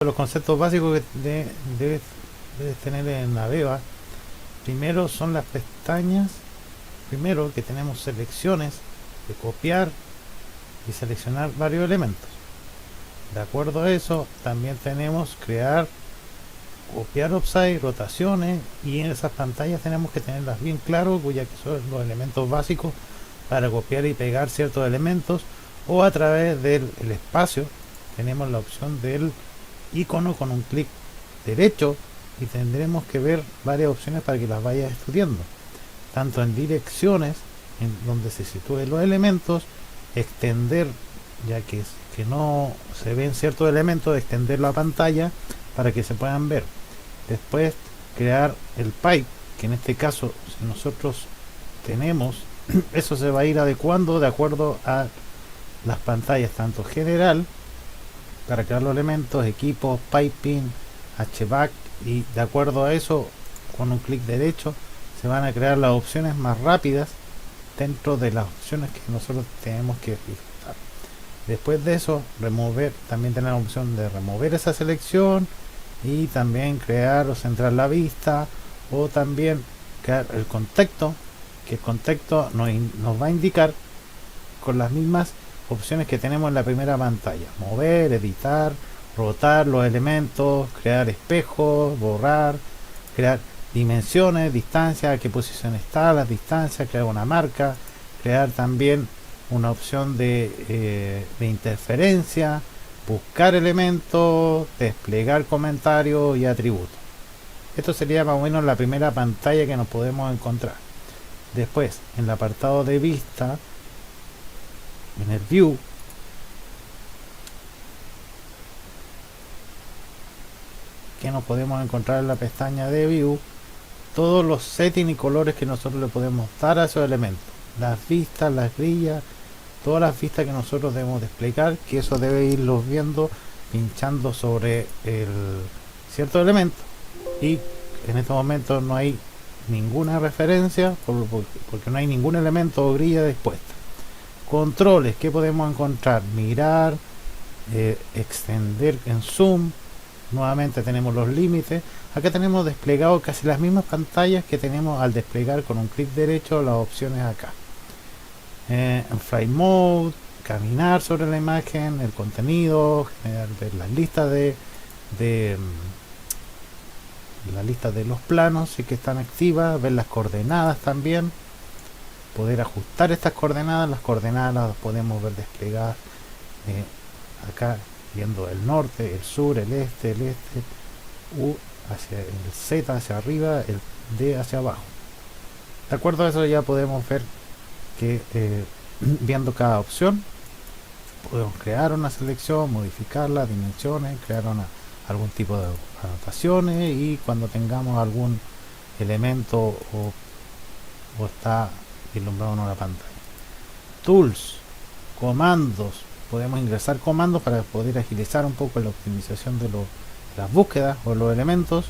Los conceptos básicos que debes tener en Aveva, primero son las pestañas, primero que tenemos selecciones de copiar y seleccionar varios elementos. De acuerdo a eso, también tenemos crear, copiar offside, rotaciones, y en esas pantallas tenemos que tenerlas bien claro, ya que son los elementos básicos para copiar y pegar ciertos elementos, o a través del espacio tenemos la opción del icono con un clic derecho y tendremos que ver varias opciones para que las vayas estudiando, tanto en direcciones, en donde se sitúen los elementos, extender, ya que no se ven ciertos elementos, extender la pantalla para que se puedan ver. Después crear el pipe, que en este caso si nosotros tenemos eso se va a ir adecuando de acuerdo a las pantallas, tanto general para crear los elementos, equipos, piping, HVAC, y de acuerdo a eso, con un clic derecho se van a crear las opciones más rápidas dentro de las opciones que nosotros tenemos que ejecutar. Después de eso, remover, también tenemos la opción de remover esa selección y también crear o centrar la vista, o también crear el contexto, que el contexto nos va a indicar con las mismas opciones que tenemos en la primera pantalla: mover, editar, rotar los elementos, crear espejos, borrar, crear dimensiones, distancia, a qué posición está, las distancias, crear una marca, crear también una opción de interferencia, buscar elementos, desplegar comentarios y atributos. Esto sería más o menos la primera pantalla que nos podemos encontrar. Después, en el apartado de vista, en el view, que nos podemos encontrar en la pestaña de view, todos los settings y colores que nosotros le podemos dar a esos elementos, las vistas, las grillas, todas las vistas que nosotros debemos desplegar, que eso debe irlos viendo pinchando sobre el cierto elemento. Y en este momento no hay ninguna referencia porque no hay ningún elemento o grilla dispuesta. Controles que podemos encontrar: mirar, extender en zoom. Nuevamente tenemos los límites. Acá tenemos desplegado casi las mismas pantallas que tenemos al desplegar con un clic derecho las opciones acá. En flight mode, caminar sobre la imagen, el contenido, generar, ver las listas la lista de los planos y que están activas, ver las coordenadas también, poder ajustar estas coordenadas. Las coordenadas las podemos ver desplegadas acá, viendo el norte, el sur, el este, U hacia el Z hacia arriba, el D hacia abajo. De acuerdo a eso ya podemos ver que viendo cada opción podemos crear una selección, modificarla, dimensiones, crear algún tipo de anotaciones, y cuando tengamos algún elemento o está iluminado en una pantalla. Tools, comandos, podemos ingresar comandos para poder agilizar un poco la optimización de las búsquedas o los elementos.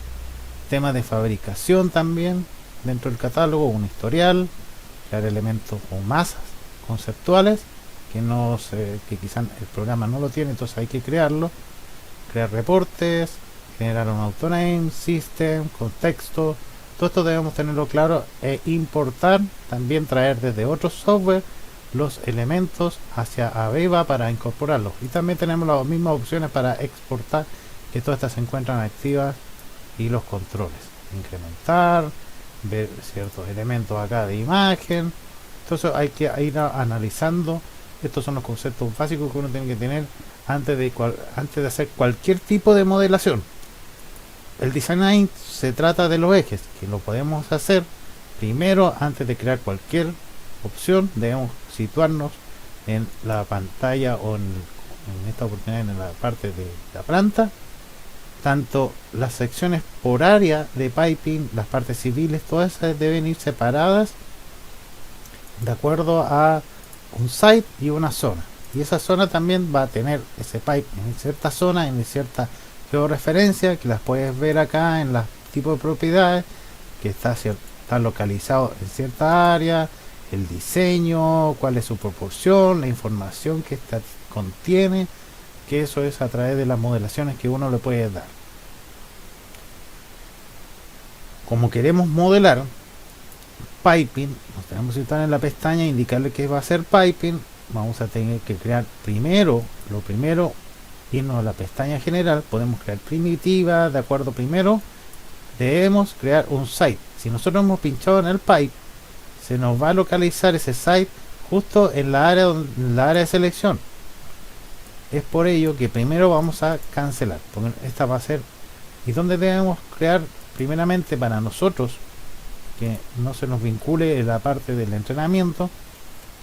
Temas de fabricación también dentro del catálogo, un historial, crear elementos o masas conceptuales que quizás el programa no lo tiene, entonces hay que crearlo. Crear reportes, generar un autoname, system, contexto. Todo esto debemos tenerlo claro e importar, también traer desde otros software los elementos hacia Aveva para incorporarlos. Y también tenemos las mismas opciones para exportar, que todas estas se encuentran activas, y los controles: incrementar, ver ciertos elementos acá de imagen. Entonces hay que ir analizando. Estos son los conceptos básicos que uno tiene que tener antes de hacer cualquier tipo de modelación. El design se trata de los ejes, que lo podemos hacer primero. Antes de crear cualquier opción debemos situarnos en la pantalla, o en esta oportunidad en la parte de la planta. Tanto las secciones por área de piping, las partes civiles, todas esas deben ir separadas de acuerdo a un site y una zona, y esa zona también va a tener ese pipe en cierta zona, en cierta georreferencia, que las puedes ver acá en los tipos de propiedades, que está localizado en cierta área, el diseño, cuál es su proporción, la información que contiene, que eso es a través de las modelaciones que uno le puede dar. Como queremos modelar piping, nos tenemos que estar en la pestaña e indicarle que va a ser piping. Vamos a tener que crear primero, irnos a la pestaña general. Podemos crear primitiva, de acuerdo. Primero debemos crear un site. Si nosotros hemos pinchado en el pipe, se nos va a localizar ese site justo en la área de selección. Es por ello que primero vamos a cancelar, porque esta va a ser, y donde debemos crear primeramente para nosotros que no se nos vincule en la parte del entrenamiento.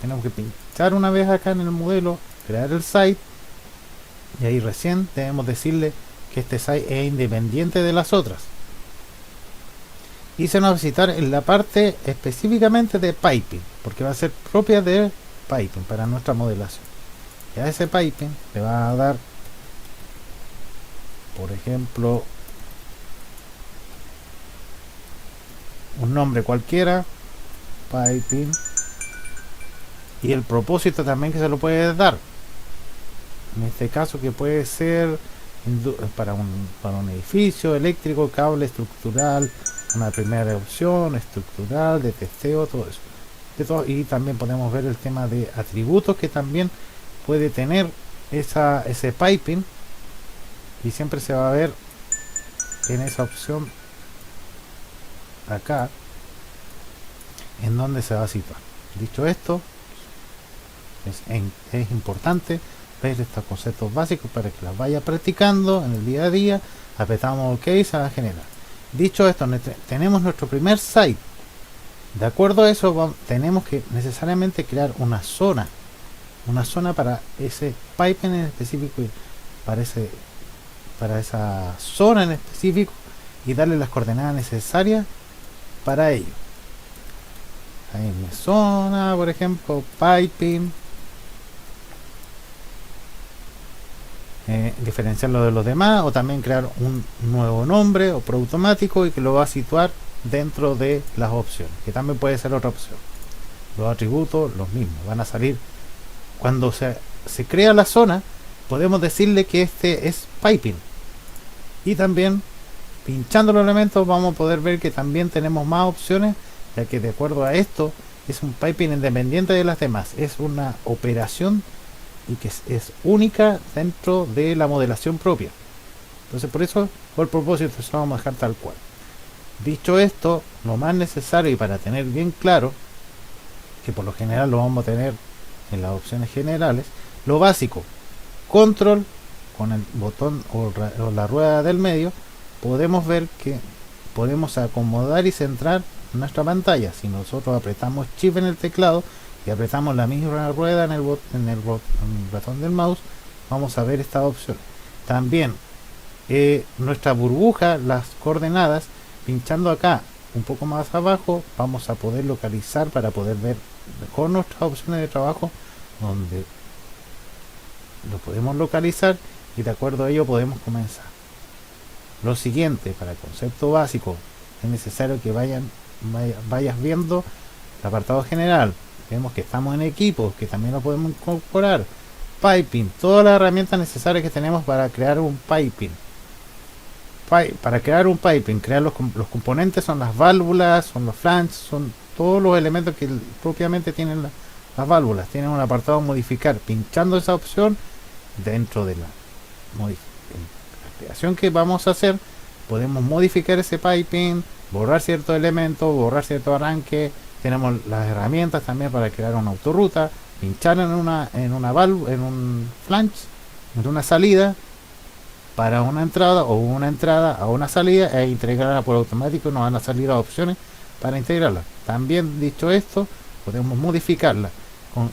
Tenemos que pinchar una vez acá en el modelo, crear el site, y ahí recién debemos decirle que este site es independiente de las otras, y se nos va a visitar en la parte específicamente de piping, porque va a ser propia de piping para nuestra modelación. Y a ese piping le va a dar, por ejemplo, un nombre cualquiera, piping, y el propósito también que se lo puede dar. En este caso, que puede ser para un edificio eléctrico, cable estructural, una primera opción estructural de testeo, todo eso. Y también podemos ver el tema de atributos que también puede tener ese piping, y siempre se va a ver en esa opción acá en donde se va a situar. Dicho esto, es importante ver estos conceptos básicos para que las vaya practicando en el día a día. Apretamos OK, se va a generar. Dicho esto, tenemos nuestro primer site. De acuerdo a eso, tenemos que necesariamente crear una zona para ese pipe en específico, y para esa zona en específico, y darle las coordenadas necesarias para ello. Ahí en mi zona, por ejemplo, piping, diferenciarlo de los demás, o también crear un nuevo nombre o producto automático y que lo va a situar dentro de las opciones, que también puede ser otra opción. Los atributos, los mismos, van a salir cuando se crea la zona. Podemos decirle que este es piping, y también pinchando los elementos vamos a poder ver que también tenemos más opciones, ya que de acuerdo a esto es un piping independiente de las demás, es una operación y que es única dentro de la modelación propia. Entonces, por eso, por el propósito, eso lo vamos a dejar tal cual. Dicho esto, lo más necesario, y para tener bien claro, que por lo general lo vamos a tener en las opciones generales, lo básico: control con el botón o la rueda del medio, podemos ver que podemos acomodar y centrar nuestra pantalla. Si nosotros apretamos Shift en el teclado y apretamos la misma rueda en el ratón del mouse, vamos a ver esta opción. También nuestra burbuja, las coordenadas, pinchando acá un poco más abajo, vamos a poder localizar para poder ver con nuestras opciones de trabajo donde lo podemos localizar, y de acuerdo a ello podemos comenzar. Lo siguiente, para el concepto básico, es necesario que vayas viendo el apartado general. Vemos que estamos en equipos, que también lo podemos incorporar. Piping, todas las herramientas necesarias que tenemos para crear un piping. Para crear un piping, crear los componentes son las válvulas, son los flanges, son todos los elementos que propiamente tienen las válvulas. Tienen un apartado modificar. Pinchando esa opción, dentro de la creación que vamos a hacer, podemos modificar ese piping, borrar ciertos elementos, borrar cierto arranque. Tenemos las herramientas también para crear una autorruta, pinchar en una válvula, en un flange, en una salida para una entrada, o una entrada a una salida, e integrarla por automático. Nos van a salir las opciones para integrarla. También, dicho esto, podemos modificarla con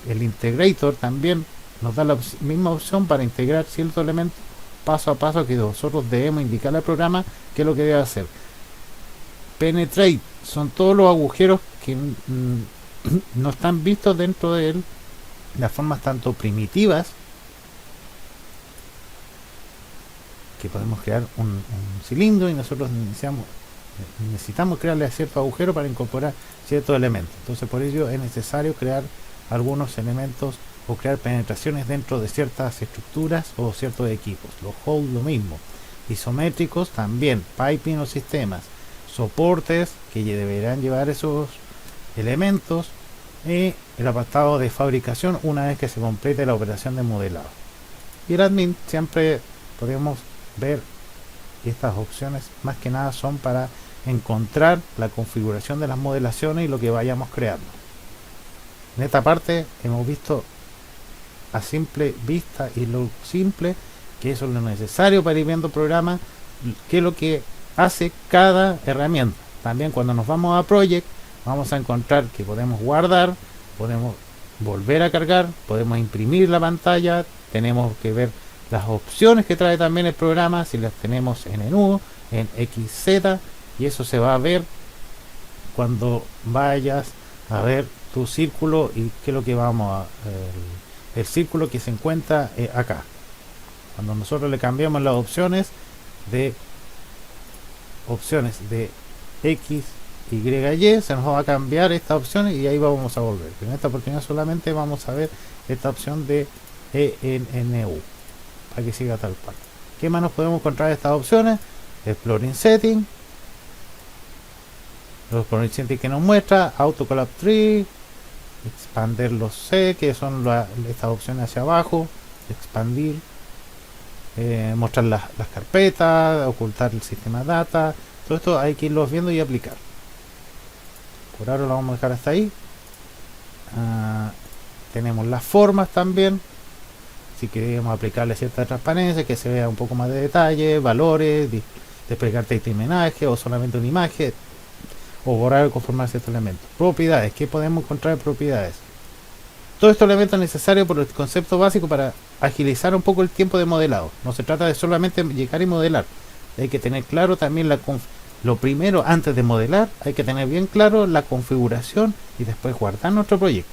el integrator. También nos da la misma opción para integrar ciertos elementos paso a paso, que nosotros debemos indicarle al programa qué es lo que debe hacer. Penetrate son todos los agujeros que no están vistos dentro de él, las formas tanto primitivas, que podemos crear un cilindro, y nosotros necesitamos crearle a cierto agujero para incorporar ciertos elementos. Entonces, por ello es necesario crear algunos elementos o crear penetraciones dentro de ciertas estructuras o ciertos equipos. Los hold lo mismo. Isométricos también, piping o sistemas, soportes que deberán llevar esos elementos, y el apartado de fabricación una vez que se complete la operación de modelado. Y el admin siempre podemos ver estas opciones, más que nada son para encontrar la configuración de las modelaciones y lo que vayamos creando. En esta parte hemos visto a simple vista y lo simple que eso es lo necesario para ir viendo programas, qué es lo que hace cada herramienta. También cuando nos vamos a Project vamos a encontrar que podemos guardar, podemos volver a cargar, podemos imprimir la pantalla, tenemos que ver las opciones que trae también el programa, si las tenemos en menú, en XZ, y eso se va a ver cuando vayas a ver tu círculo y qué es lo que vamos a el círculo que se encuentra acá. Cuando nosotros le cambiamos las opciones de X, Y, Y, se nos va a cambiar esta opción y ahí vamos a volver. Pero en esta oportunidad solamente vamos a ver esta opción de ENU para que siga tal cual. ¿Qué más nos podemos encontrar de estas opciones? Exploring Setting, los Exploring Setting que nos muestra, Auto Collab Tree, expander los C, que son estas opciones hacia abajo, expandir, mostrar las carpetas, ocultar el sistema data. Todo esto hay que irlos viendo y aplicar. Por ahora lo vamos a dejar hasta ahí. Tenemos las formas también, si queremos aplicarle cierta transparencia, que se vea un poco más de detalle, valores, desplegar texto y homenaje, o solamente una imagen, o borrar o conformar ciertos elementos. Propiedades, ¿qué podemos encontrar en propiedades? Todos estos elementos necesarios por el concepto básico para agilizar un poco el tiempo de modelado. No se trata de solamente llegar y modelar. Hay que tener claro también lo primero, antes de modelar, hay que tener bien claro la configuración y después guardar nuestro proyecto.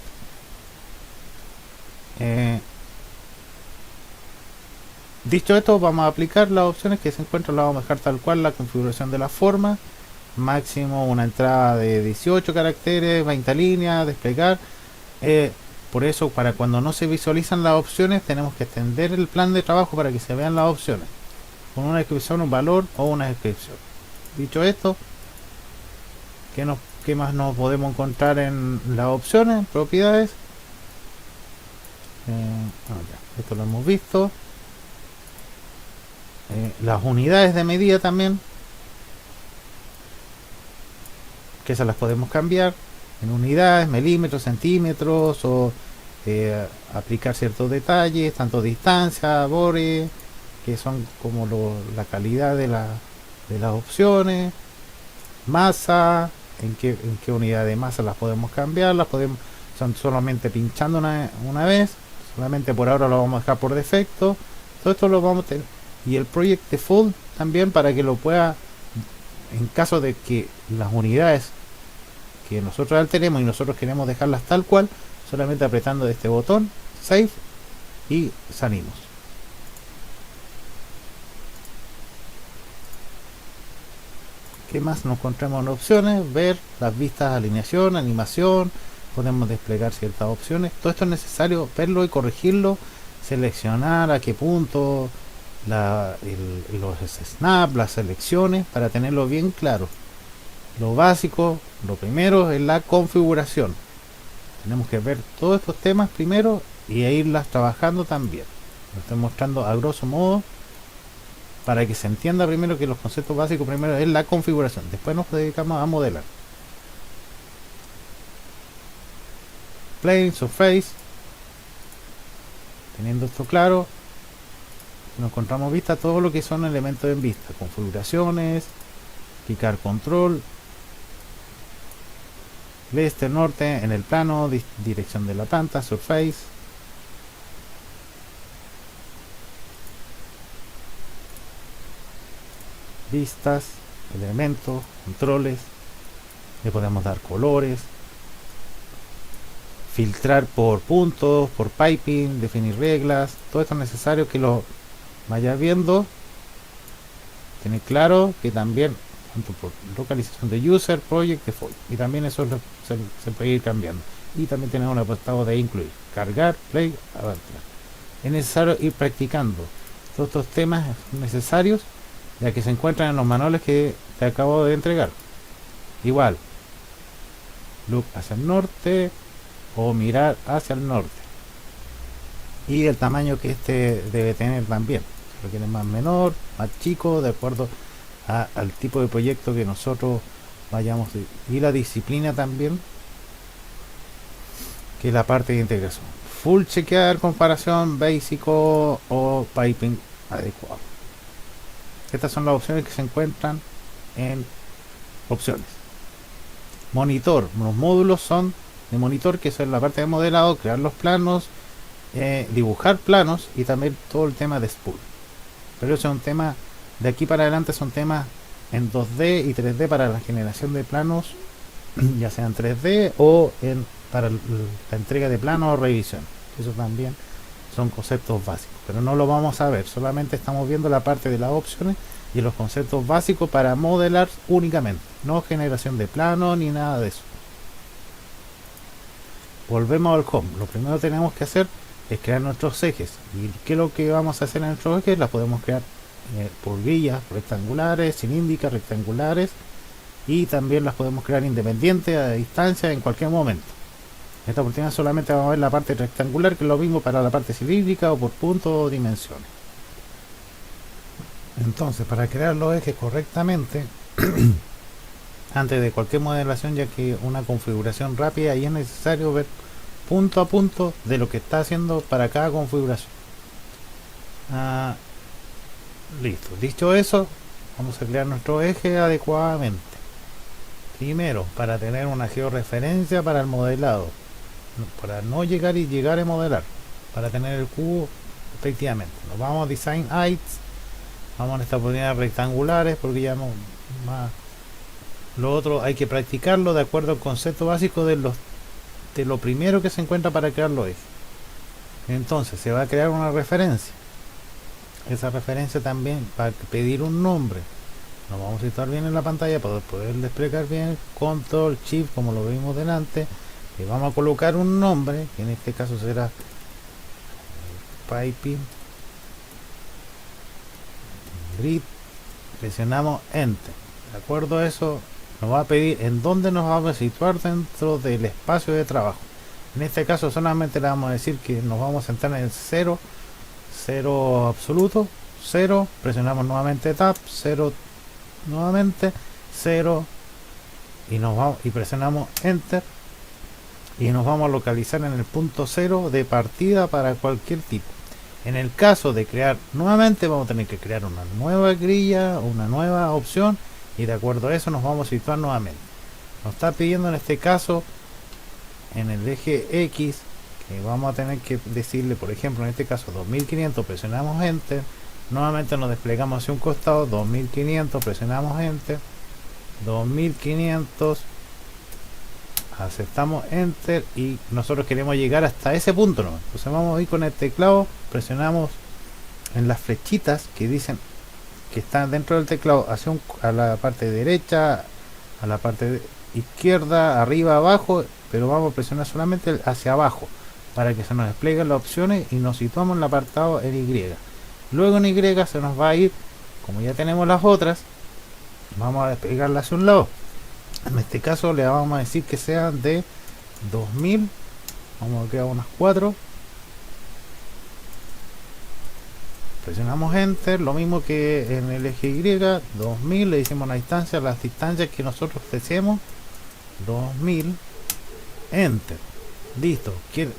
Dicho esto, vamos a aplicar las opciones que se encuentran. La vamos a dejar tal cual: la configuración de la forma, máximo una entrada de 18 caracteres, 20 líneas, desplegar. Por eso, para cuando no se visualizan las opciones, tenemos que extender el plan de trabajo para que se vean las opciones, con una descripción, un valor o una descripción. Dicho esto, ¿qué más nos podemos encontrar en las opciones? Propiedades. Esto lo hemos visto. Las unidades de medida también, que esas las podemos cambiar en unidades, milímetros, centímetros, o aplicar ciertos detalles, tanto distancia, bore, que son como la calidad de las opciones, masa, en qué unidad de masa las podemos cambiar, son solamente pinchando una vez, solamente por ahora lo vamos a dejar por defecto. Todo esto lo vamos a tener, y el Project Default también, para que lo pueda, en caso de que las unidades que nosotros tenemos y nosotros queremos dejarlas tal cual, solamente apretando este botón Save y salimos. ¿Qué más nos encontramos en opciones? Ver las vistas, alineación, animación, podemos desplegar ciertas opciones. Todo esto es necesario verlo y corregirlo, seleccionar a qué punto los snap, las selecciones, para tenerlo bien claro. Lo básico, lo primero es la configuración. Tenemos que ver todos estos temas primero y irlas trabajando también. Lo estoy mostrando a grosso modo para que se entienda primero que los conceptos básicos primero es la configuración. Después nos dedicamos a modelar. Plane, Surface. Teniendo esto claro, nos encontramos vista todo lo que son elementos en vista, configuraciones, clicar control, este norte en el plano, dirección de la planta, Surface, vistas, elementos, controles, le podemos dar colores, filtrar por puntos, por piping, definir reglas. Todo esto es necesario que lo vaya viendo. Tener claro que también tanto por localización de user, project, default, y también eso se puede ir cambiando. y también tenemos un apartado de incluir, cargar, play, avanzar. Es necesario ir practicando todos estos temas necesarios, ya que se encuentran en los manuales que te acabo de entregar. Igual, look hacia el norte o mirar hacia el norte, y el tamaño que este debe tener también, si lo quieren más menor, más chico, de acuerdo al tipo de proyecto que nosotros vayamos, y la disciplina también, que es la parte de integración. Full chequear, comparación, básico o piping adecuado. Estas son las opciones que se encuentran en opciones. Monitor, los módulos son de monitor, que es la parte de modelado, crear los planos, dibujar planos y también todo el tema de spool. Pero eso es un tema de aquí para adelante, son temas en 2D y 3D para la generación de planos, ya sea en 3D o para la entrega de planos o revisión. Eso también son conceptos básicos, pero no lo vamos a ver, solamente estamos viendo la parte de las opciones y los conceptos básicos para modelar únicamente, no generación de planos ni nada de eso. Volvemos al home. Lo primero que tenemos que hacer es crear nuestros ejes. ¿Y qué es lo que vamos a hacer en nuestros ejes? Las podemos crear por grillas rectangulares, cilíndricas, rectangulares, y también las podemos crear independientes a distancia en cualquier momento. En esta oportunidad solamente vamos a ver la parte rectangular, que es lo mismo para la parte cilíndrica o por puntos o dimensiones. Entonces, para crear los ejes correctamente, antes de cualquier modelación, ya que una configuración rápida, y es necesario ver punto a punto de lo que está haciendo para cada configuración. Listo, dicho eso, vamos a crear nuestro eje adecuadamente. Primero, para tener una georreferencia para el modelado, para no llegar a modelar, para tener el cubo efectivamente. Nos vamos a Design Heights, vamos a esta oportunidad rectangulares, porque ya no más. Lo otro hay que practicarlo de acuerdo al concepto básico de lo primero que se encuentra para crear los ejes. Entonces se va a crear una referencia. Esa referencia también va a pedir un nombre. Nos vamos a situar bien en la pantalla para poder desplegar bien. Control Shift, como lo vimos delante. Le vamos a colocar un nombre, que en este caso será Piping Grid. Presionamos Enter. De acuerdo a eso, nos va a pedir en dónde nos vamos a situar dentro del espacio de trabajo. En este caso solamente le vamos a decir que nos vamos a centrar en 0, 0 absoluto, 0, presionamos nuevamente Tab, 0 nuevamente, 0, y nos vamos y presionamos Enter, y nos vamos a localizar en el punto 0 de partida para cualquier tipo. En el caso de crear nuevamente, vamos a tener que crear una nueva grilla, una nueva opción, y de acuerdo a eso nos vamos a situar nuevamente. Nos está pidiendo en este caso en el eje X, que vamos a tener que decirle, por ejemplo, en este caso 2500, presionamos Enter, nuevamente nos desplegamos hacia un costado, 2500, presionamos Enter, 2500, aceptamos Enter, y nosotros queremos llegar hasta ese punto, ¿no? Entonces vamos a ir con el teclado, presionamos en las flechitas que dicen que están dentro del teclado a la parte derecha, a la parte izquierda, arriba, abajo, pero vamos a presionar solamente hacia abajo para que se nos desplieguen las opciones, y nos situamos en el apartado en Y. Luego en Y se nos va a ir, como ya tenemos las otras, vamos a desplegarla hacia un lado. En este caso le vamos a decir que sean de 2000, vamos a crear unas 4, presionamos Enter, lo mismo que en el eje Y, 2000, le decimos las distancias que nosotros deseemos, 2000, Enter, listo,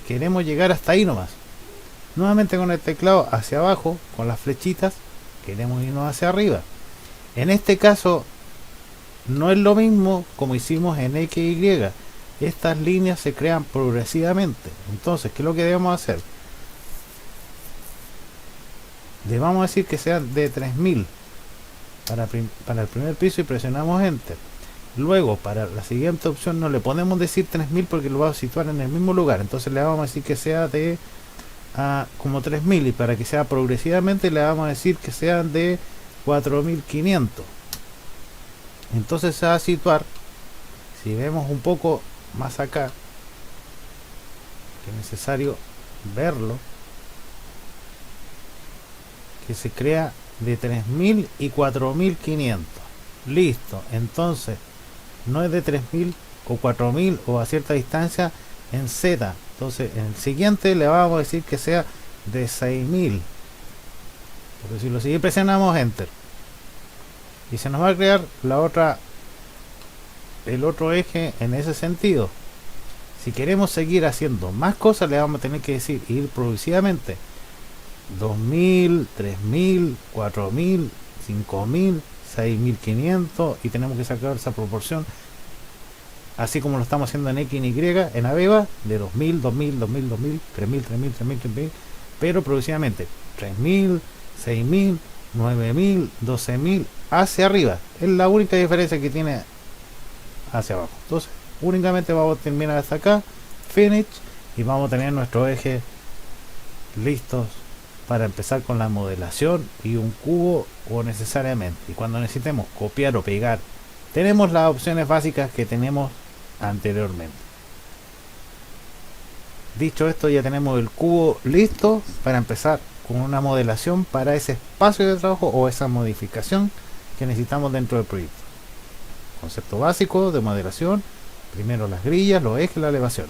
queremos llegar hasta ahí nomás. Nuevamente con el teclado hacia abajo, con las flechitas, queremos irnos hacia arriba. En este caso no es lo mismo como hicimos en X y Y. Estas líneas se crean progresivamente. Entonces, ¿qué es lo que debemos hacer? Le vamos a decir que sean de 3000 para el primer piso, y presionamos Enter. Luego, para la siguiente opción, no le podemos decir 3000 porque lo va a situar en el mismo lugar. Entonces le vamos a decir que sea de como 3000, y para que sea progresivamente le vamos a decir que sean de 4500. Entonces se va a situar, si vemos un poco más acá, que es necesario verlo, que se crea de 3000 y 4500. Listo, entonces no es de 3000 o 4000 o a cierta distancia en Z. Entonces en el siguiente le vamos a decir que sea de 6000, por decirlo así, y presionamos enter y se nos va a crear el otro eje en ese sentido. Si queremos seguir haciendo más cosas, le vamos a tener que decir ir progresivamente 2000, 3000, 4000, 5000, 6500, y tenemos que sacar esa proporción así como lo estamos haciendo en X y Y en Aveva, de 2000, 2000, 2000, 2000, 3000, 3000, 3000, 3000, pero progresivamente 3000, 6000, 9000, 12000 hacia arriba. Es la única diferencia que tiene hacia abajo. Entonces únicamente vamos a terminar hasta acá, finish, y vamos a tener nuestro eje listos para empezar con la modelación y un cubo, o necesariamente, y cuando necesitemos copiar o pegar, tenemos las opciones básicas que tenemos anteriormente. Dicho esto, ya tenemos el cubo listo para empezar con una modelación para ese espacio de trabajo o esa modificación que necesitamos dentro del proyecto. Concepto básico de modelación: primero las grillas, los ejes, la elevación.